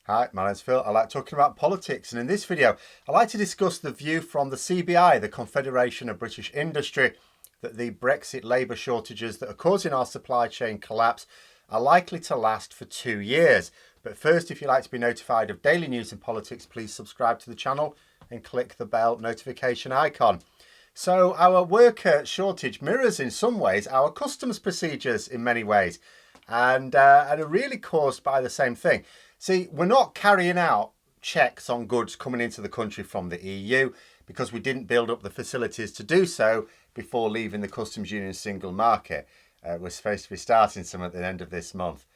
Hi, my name's Phil. I like talking about politics, and in this video I like to discuss the view from the CBI, the Confederation of British Industry, that the Brexit labour shortages that are causing our supply chain collapse are likely to last for 2 years. But first, if you'd like to be notified of daily news and politics, please subscribe to the channel and click the bell notification icon. So our worker shortage mirrors in some ways our customs procedures in many ways, and are really caused by the same thing. See, we're not carrying out checks on goods coming into the country from the EU because we didn't build up the facilities to do so before leaving the customs union single market. We're supposed to be starting some at the end of this month.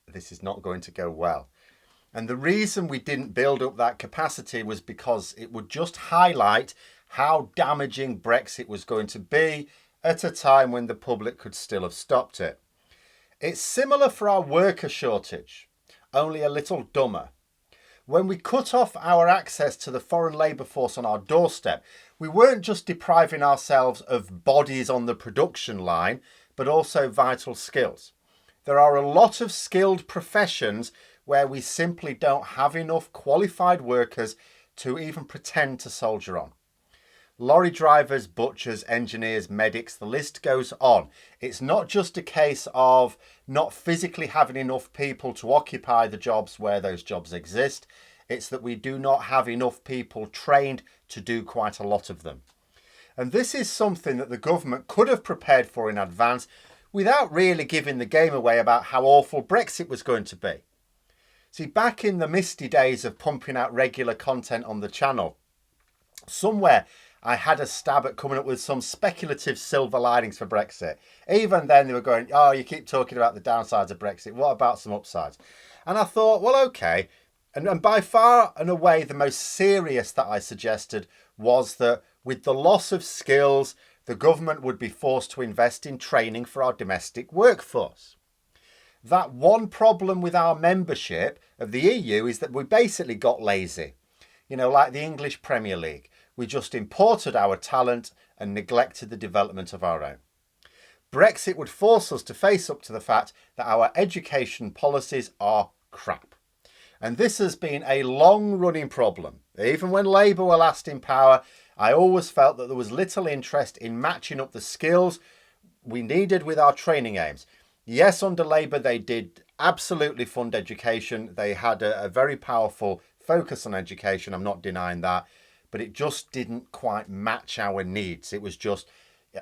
This is not going to go well. And the reason we didn't build up that capacity was because it would just highlight how damaging Brexit was going to be at a time when the public could still have stopped it. It's similar for our worker shortage, only a little dumber. When we cut off our access to the foreign labour force on our doorstep, we weren't just depriving ourselves of bodies on the production line, but also vital skills. There are a lot of skilled professions where we simply don't have enough qualified workers to even pretend to soldier on. Lorry drivers, butchers, engineers, medics, the list goes on. It's not just a case of not physically having enough people to occupy the jobs where those jobs exist. It's that we do not have enough people trained to do quite a lot of them. And this is something that the government could have prepared for in advance without really giving the game away about how awful Brexit was going to be. See, back in the misty days of pumping out regular content on the channel, somewhere I had a stab at coming up with some speculative silver linings for Brexit. Even then they were going, oh, you keep talking about the downsides of Brexit. What about some upsides? And I thought, well, okay. And by far and away, the most serious that I suggested was that with the loss of skills, the government would be forced to invest in training for our domestic workforce. That one problem with our membership of the EU is that we basically got lazy. You know, like the English Premier League. We just imported our talent and neglected the development of our own. Brexit would force us to face up to the fact that our education policies are crap. And this has been a long-running problem. Even when Labour were last in power, I always felt that there was little interest in matching up the skills we needed with our training aims. Yes, under Labour, they did absolutely fund education. They had a very powerful focus on education. I'm not denying that. But it just didn't quite match our needs. It was just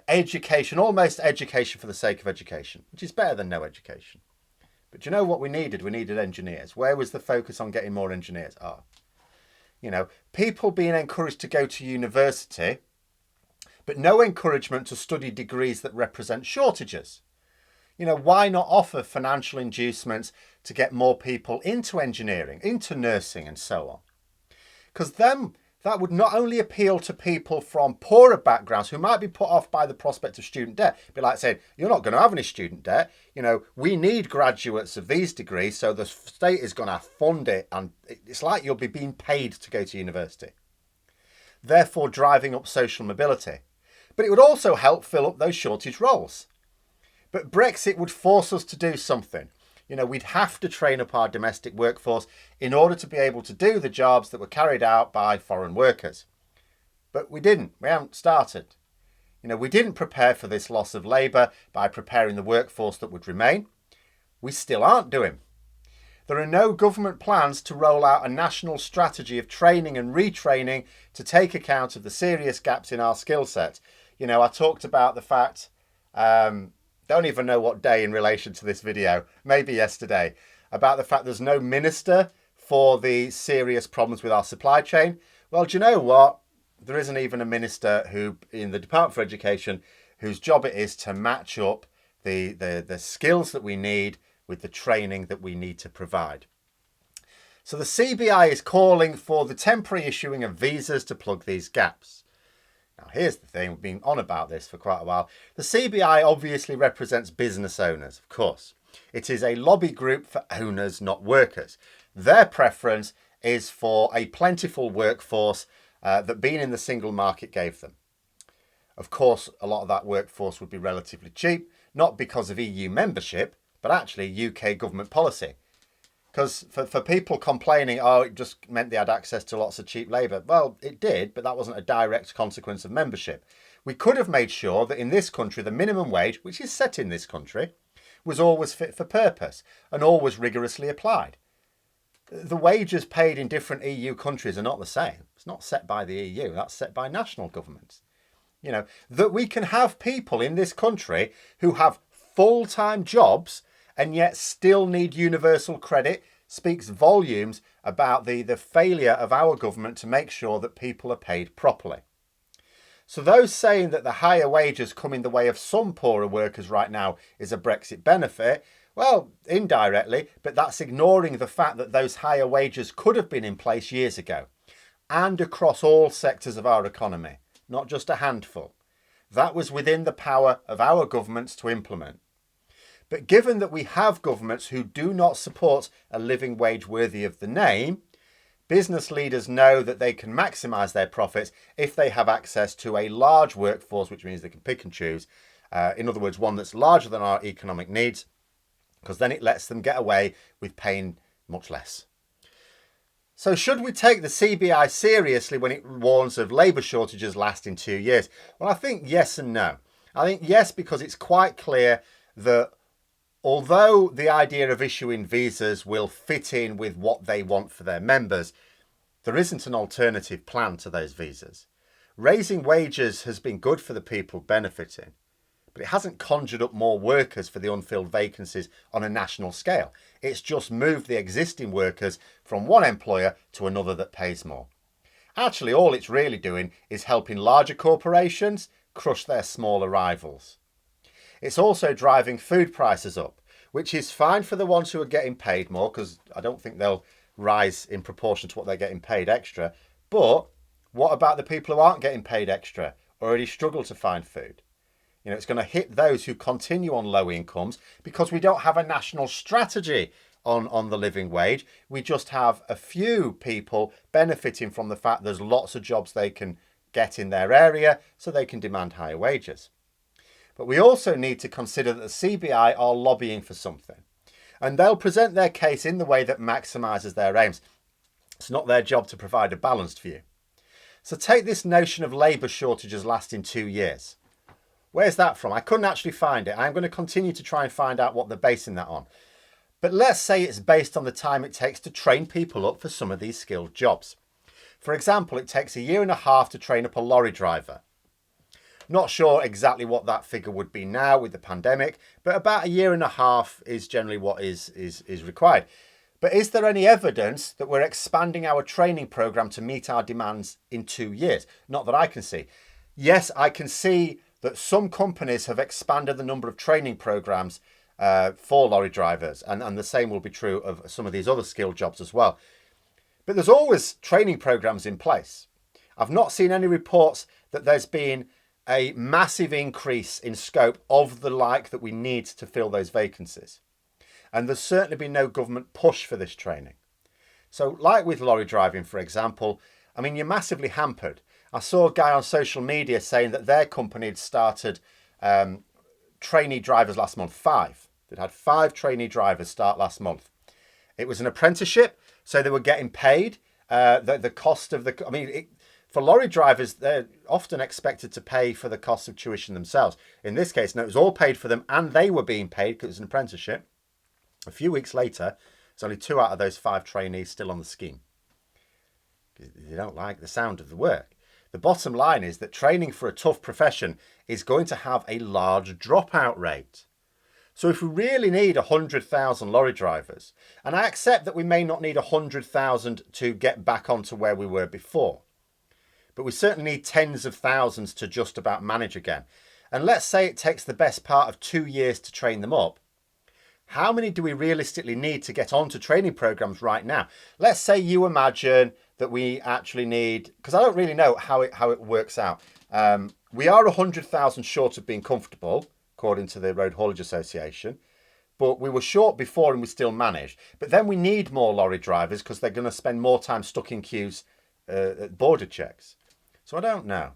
education, almost education for the sake of education, which is better than no education. But do you know what we needed? We needed engineers. Where was the focus on getting more engineers? You know, people being encouraged to go to university, but no encouragement to study degrees that represent shortages. You know, why not offer financial inducements to get more people into engineering, into nursing and so on? Because then that would not only appeal to people from poorer backgrounds who might be put off by the prospect of student debt. Be like saying, you're not going to have any student debt. You know, we need graduates of these degrees, so the state is going to fund it. And it's like you'll be being paid to go to university. Therefore, driving up social mobility. But it would also help fill up those shortage roles. But Brexit would force us to do something. You know, we'd have to train up our domestic workforce in order to be able to do the jobs that were carried out by foreign workers. But we didn't. We haven't started. You know, we didn't prepare for this loss of labour by preparing the workforce that would remain. We still aren't doing. There are no government plans to roll out a national strategy of training and retraining to take account of the serious gaps in our skill set. You know, I talked about the fact... don't even know what day in relation to this video, maybe yesterday, about the fact there's no minister for the serious problems with our supply chain. Well, do you know what? There isn't even a minister who, in the Department for Education, whose job it is to match up the skills that we need with the training that we need to provide. So the CBI is calling for the temporary issuing of visas to plug these gaps. Now, here's the thing, we've been on about this for quite a while. The CBI obviously represents business owners, of course. It is a lobby group for owners, not workers. Their preference is for a plentiful workforce that being in the single market gave them. Of course, a lot of that workforce would be relatively cheap, not because of EU membership, but actually UK government policy. Because for people complaining, oh, it just meant they had access to lots of cheap labour. Well, it did, but that wasn't a direct consequence of membership. We could have made sure that in this country, the minimum wage, which is set in this country, was always fit for purpose and always rigorously applied. The wages paid in different EU countries are not the same. It's not set by the EU, that's set by national governments. You know, that we can have people in this country who have full-time jobs and yet still need universal credit speaks volumes about the failure of our government to make sure that people are paid properly. So those saying that the higher wages come in the way of some poorer workers right now is a Brexit benefit, well, indirectly, but that's ignoring the fact that those higher wages could have been in place years ago and across all sectors of our economy, not just a handful. That was within the power of our governments to implement. But given that we have governments who do not support a living wage worthy of the name, business leaders know that they can maximise their profits if they have access to a large workforce, which means they can pick and choose. In other words, one that's larger than our economic needs, because then it lets them get away with paying much less. So should we take the CBI seriously when it warns of labour shortages lasting 2 years? Well, I think yes and no. I think yes, because it's quite clear that although the idea of issuing visas will fit in with what they want for their members, there isn't an alternative plan to those visas. Raising wages has been good for the people benefiting, but it hasn't conjured up more workers for the unfilled vacancies on a national scale. It's just moved the existing workers from one employer to another that pays more. Actually, all it's really doing is helping larger corporations crush their smaller rivals. It's also driving food prices up, which is fine for the ones who are getting paid more, because I don't think they'll rise in proportion to what they're getting paid extra. But what about the people who aren't getting paid extra, or already struggle to find food? You know, it's going to hit those who continue on low incomes because we don't have a national strategy on the living wage. We just have a few people benefiting from the fact there's lots of jobs they can get in their area, so they can demand higher wages. But we also need to consider that the CBI are lobbying for something, and they'll present their case in the way that maximises their aims. It's not their job to provide a balanced view. So take this notion of labour shortages lasting 2 years. Where's that from? I couldn't actually find it. I'm going to continue to try and find out what they're basing that on. But let's say it's based on the time it takes to train people up for some of these skilled jobs. For example, it takes 1.5 years to train up a lorry driver. Not sure exactly what that figure would be now with the pandemic, but about 1.5 years is generally what is required. But is there any evidence that we're expanding our training programme to meet our demands in 2 years? Not that I can see. Yes, I can see that some companies have expanded the number of training programmes for lorry drivers, and the same will be true of some of these other skilled jobs as well. But there's always training programmes in place. I've not seen any reports that there's been a massive increase in scope of the like that we need to fill those vacancies. And there's certainly been no government push for this training. So like with lorry driving, for example, I mean, you're massively hampered. I saw a guy on social media saying that their company had started trainee drivers last month, 5. They'd had 5 trainee drivers start last month. It was an apprenticeship, so they were getting paid. The cost of for lorry drivers, they're often expected to pay for the cost of tuition themselves. In this case, no, it was all paid for them and they were being paid because it was an apprenticeship. A few weeks later, there's only 2 out of those 5 trainees still on the scheme. They don't like the sound of the work. The bottom line is that training for a tough profession is going to have a large dropout rate. So if we really need 100,000 lorry drivers, and I accept that we may not need 100,000 to get back onto where we were before, but we certainly need tens of thousands to just about manage again. And let's say it takes the best part of 2 years to train them up. How many do we realistically need to get onto training programs right now? Let's say you imagine that we actually need, because I don't really know how it works out. We are 100,000 short of being comfortable, according to the Road Haulage Association. But we were short before and we still managed. But then we need more lorry drivers because they're going to spend more time stuck in queues at border checks. So I don't know.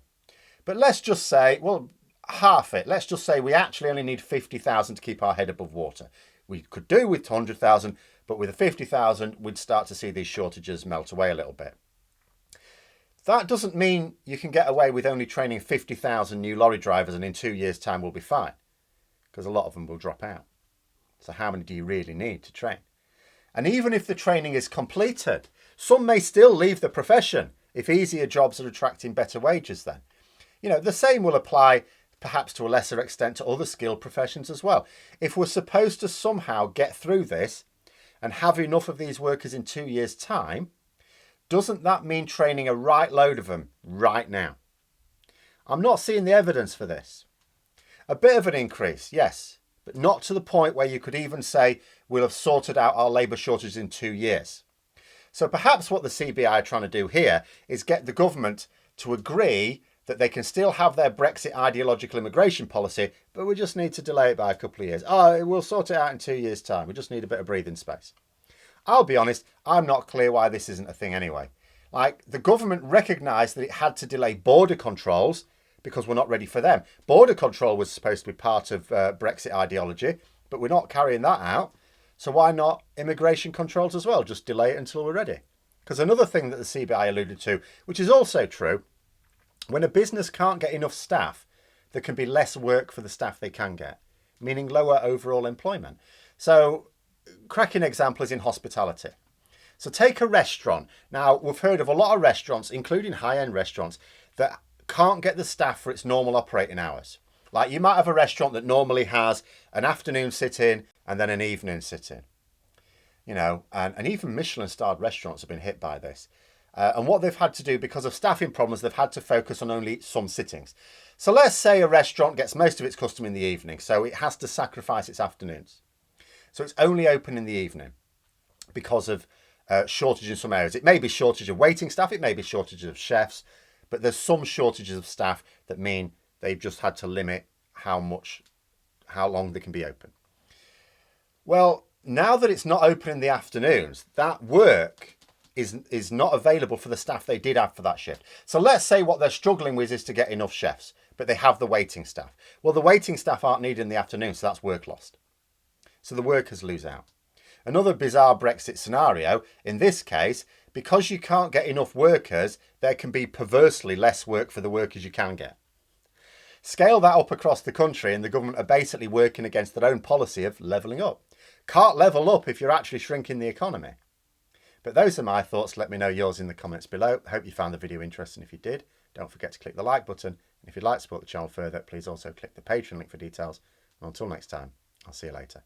But let's just say, well, half it. Let's just say we actually only need 50,000 to keep our head above water. We could do with 100,000, But with the 50,000, we'd start to see these shortages melt away a little bit. That doesn't mean you can get away with only training 50,000 new lorry drivers and in 2 years' time we'll be fine, because a lot of them will drop out. So how many do you really need to train? And even if the training is completed, some may still leave the profession if easier jobs are attracting better wages then. The same will apply perhaps to a lesser extent to other skilled professions as well. If we're supposed to somehow get through this and have enough of these workers in 2 years' time, doesn't that mean training a right load of them right now? I'm not seeing the evidence for this. A bit of an increase, yes, but not to the point where you could even say we'll have sorted out our labour shortages in 2 years. So perhaps what the CBI are trying to do here is get the government to agree that they can still have their Brexit ideological immigration policy, but we just need to delay it by a couple of years. Oh, we'll sort it out in 2 years' time. We just need a bit of breathing space. I'll be honest, I'm not clear why this isn't a thing anyway. The government recognised that it had to delay border controls because we're not ready for them. Border control was supposed to be part of Brexit ideology, but we're not carrying that out. So why not immigration controls as well? Just delay it until we're ready. Because another thing that the CBI alluded to, which is also true, when a business can't get enough staff, there can be less work for the staff they can get, meaning lower overall employment. So, cracking example is in hospitality. So take a restaurant. Now, we've heard of a lot of restaurants, including high-end restaurants, that can't get the staff for its normal operating hours. You might have a restaurant that normally has an afternoon sit-in and then an evening sit-in. And even Michelin-starred restaurants have been hit by this. And what they've had to do, because of staffing problems, they've had to focus on only some sittings. So let's say a restaurant gets most of its custom in the evening, so it has to sacrifice its afternoons. So it's only open in the evening because of shortage in some areas. It may be shortage of waiting staff, it may be shortage of chefs, but there's some shortages of staff that mean they've just had to limit how long they can be open. Well, now that it's not open in the afternoons, that work is not available for the staff they did have for that shift. So let's say what they're struggling with is to get enough chefs, but they have the waiting staff. Well, the waiting staff aren't needed in the afternoon, so that's work lost. So the workers lose out. Another bizarre Brexit scenario, in this case, because you can't get enough workers, there can be perversely less work for the workers you can get. Scale that up across the country and the government are basically working against their own policy of levelling up. Can't level up if you're actually shrinking the economy. But those are my thoughts. Let me know yours in the comments below. I hope you found the video interesting. If you did, don't forget to click the like button. And if you'd like to support the channel further, please also click the Patreon link for details. And until next time, I'll see you later.